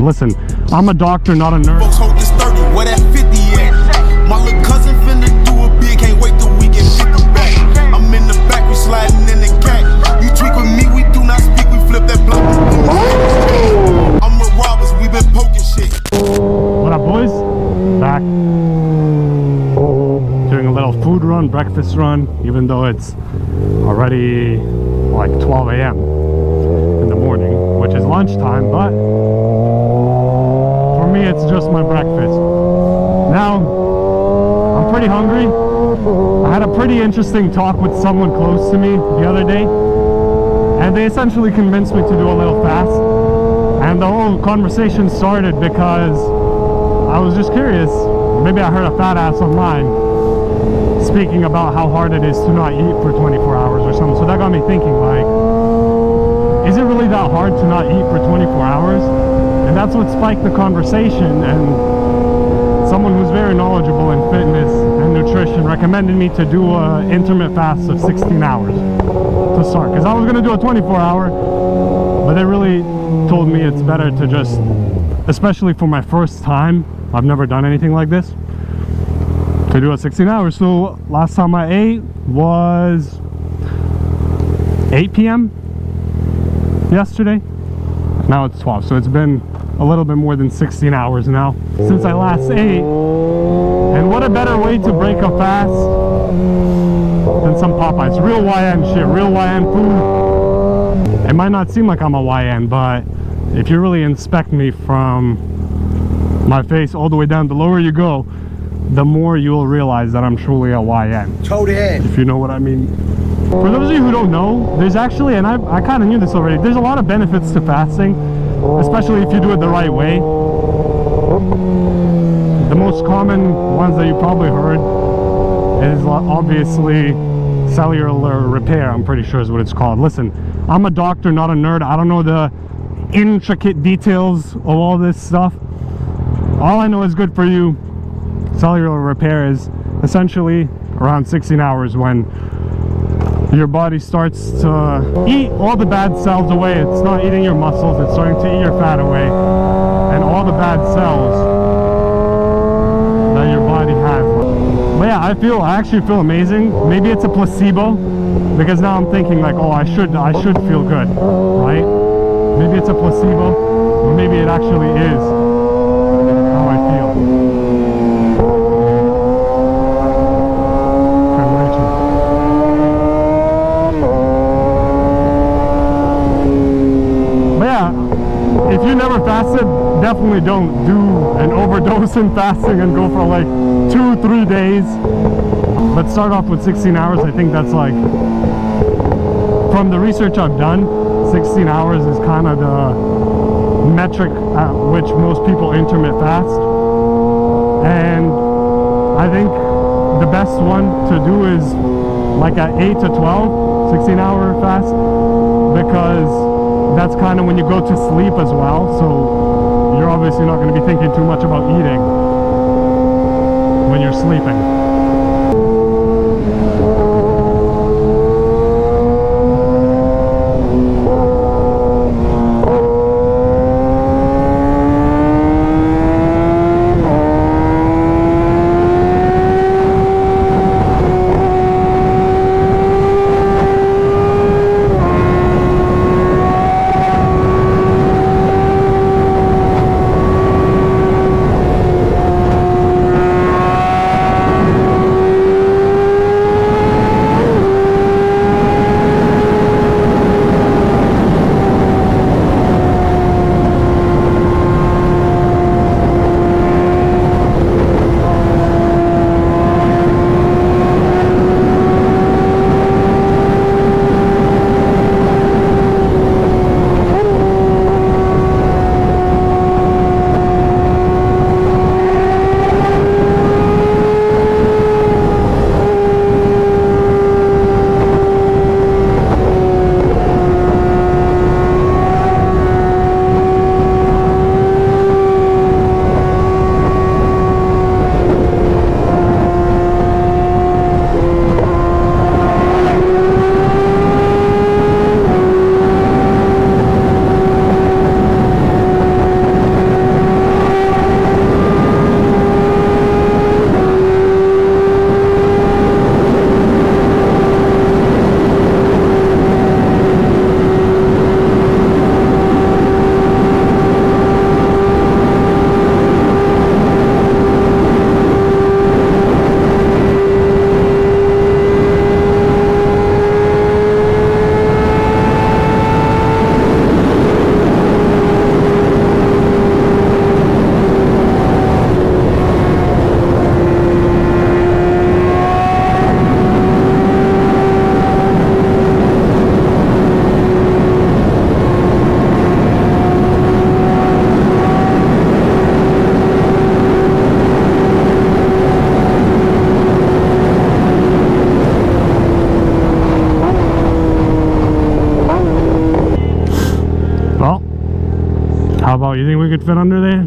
Listen, I'm a doctor, not a nurse. Folks hold this 30, where that 50 at? My little cousin finna do a big, can't wait till we get 50 back. I'm in the back, we sliding in the gang. You tweak with me, we do not speak, we flip that blunt. I'm with robbers, we been poking shit. What up, boys? Back. Doing a little food run, breakfast run, even though it's already like 12 a.m. in the morning, which is lunchtime, but for me it's just my breakfast. Now, I'm pretty hungry. I had a pretty interesting talk with someone close to me the other day, and they essentially convinced me to do a little fast. And the whole conversation started because I was just curious. Maybe I heard a fat ass online speaking about how hard it is to not eat for 24 hours or something. So that got me thinking, like, is it really that hard to not eat for 24 hours? And that's what spiked the conversation, and someone who's very knowledgeable in fitness and nutrition recommended me to do an intermittent fast of 16 hours to start, because I was going to do a 24-hour, but they really told me it's better to just, especially for my first time, I've never done anything like this, to do a 16 hours. So last time I ate was 8 p.m. yesterday. Now it's 12, so it's been a little bit more than 16 hours now since I last ate. And what a better way to break a fast than some Popeyes. Real YN shit, real YN food. It might not seem like I'm a YN, but if you really inspect me from my face all the way down, the lower you go, the more you will realize that I'm truly a YN. If you know what I mean. For those of you who don't know, there's actually, and I kind of knew this already, there's a lot of benefits to fasting, especially if you do it the right way. The most common ones that you probably heard is obviously cellular repair, I'm pretty sure is what it's called. Listen, I'm a doctor, not a nerd. I don't know the intricate details of all this stuff. All I know is good for you. Cellular repair is essentially around 16 hours when your body starts to eat all the bad cells away. It's not eating your muscles, it's starting to eat your fat away, and all the bad cells that your body has. But yeah, I actually feel amazing. Maybe it's a placebo, because now I'm thinking like, oh, I should feel good, right? Maybe it's a placebo, or maybe it actually is how I feel. If you never fasted, definitely don't do an overdose in fasting and go for like 2-3 days. But start off with 16 hours. I think that's like, from the research I've done, 16 hours is kind of the metric at which most people intermittent fast. And I think the best one to do is like at 8 to 12, 16-hour fast, because that's kind of when you go to sleep as well, so you're obviously not going to be thinking too much about eating when you're sleeping. I could fit under there?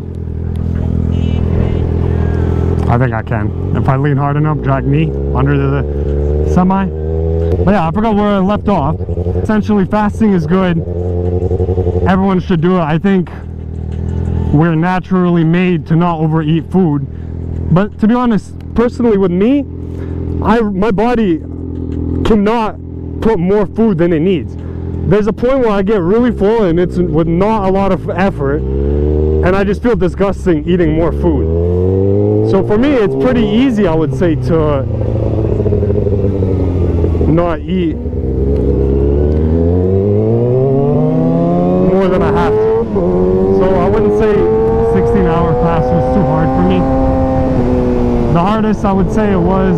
I think I can. If I lean hard enough, drag me under the semi. But yeah, I forgot where I left off. Essentially, fasting is good. Everyone should do it. I think we're naturally made to not overeat food. But to be honest, personally with me, my body cannot put more food than it needs. There's a point where I get really full and it's with not a lot of effort, and I just feel disgusting eating more food. So for me, it's pretty easy, I would say, to not eat more than I have to. So I wouldn't say 16-hour fast was too hard for me. The hardest, I would say, it was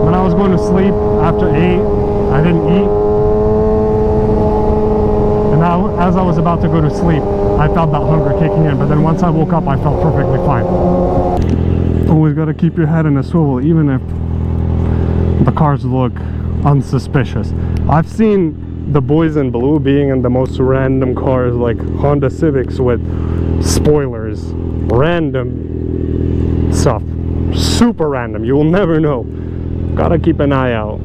when I was going to sleep after 8. I didn't eat, and now as I was about to go to sleep, I felt that hunger kicking in. But then once I woke up, I felt perfectly fine. Always got to keep your head in a swivel, even if the cars look unsuspicious. I've seen the boys in blue being in the most random cars, like Honda Civics with spoilers, random stuff, super random. You will never know. Gotta keep an eye out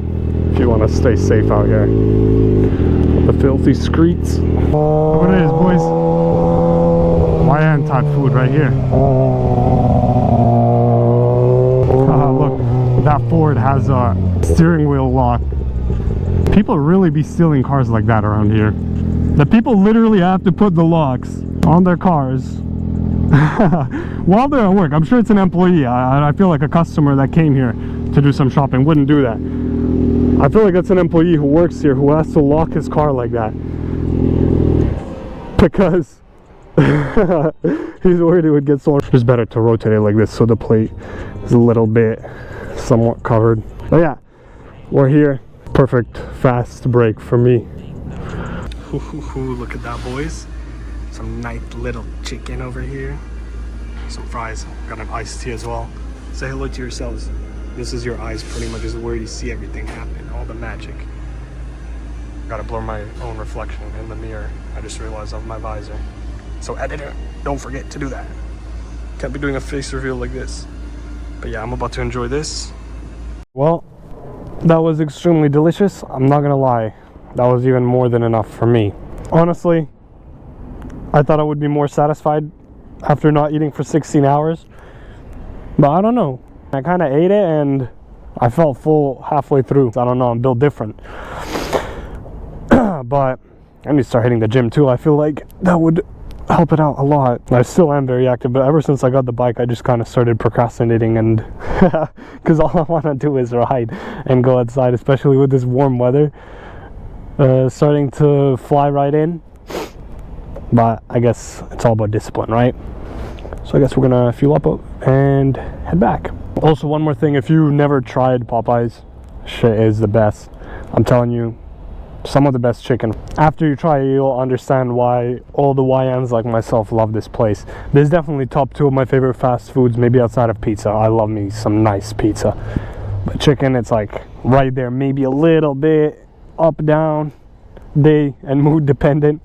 if you want to stay safe out here. The filthy streets. Look what it is, boys. Type food right here. Look, that Ford has a steering wheel lock. People really be stealing cars like that around here. The people literally have to put the locks on their cars while they're at work. I'm sure it's an employee. I feel like a customer that came here to do some shopping wouldn't do that. I feel like that's an employee who works here who has to lock his car like that because he's worried it would get stolen. It's better to rotate it like this so the plate is a little bit somewhat covered. But yeah, we're here. Perfect fast break for me. Look at that, boys. Some nice little chicken over here. Some fries. Got an iced tea as well. Say hello to yourselves. This is your eyes, pretty much is where you see everything happen, all the magic. Gotta blur my own reflection in the mirror. I just realized of my visor. So editor, don't forget to do that. Can't be doing a face reveal like this. But yeah, I'm about to enjoy this. Well, that was extremely delicious. I'm not gonna lie. That was even more than enough for me. Honestly, I thought I would be more satisfied after not eating for 16 hours. But I don't know. I kind of ate it and I felt full halfway through. I don't know, I'm built different. But I need to start hitting the gym too. I feel like that would help it out a lot. I still am very active, but ever since I got the bike, I just kind of started procrastinating, and because all I want to do is ride and go outside, especially with this warm weather starting to fly right in. But I guess it's all about discipline, right? So I guess we're gonna fuel up and head back. Also, one more thing, if you never tried Popeyes, shit is the best. I'm telling you, some of the best chicken. After you try it, you'll understand why all the YNs like myself love this place. This is definitely top 2 of my favorite fast foods, maybe outside of pizza. I love me some nice pizza. But chicken, it's like right there, maybe a little bit up, down, day and mood dependent.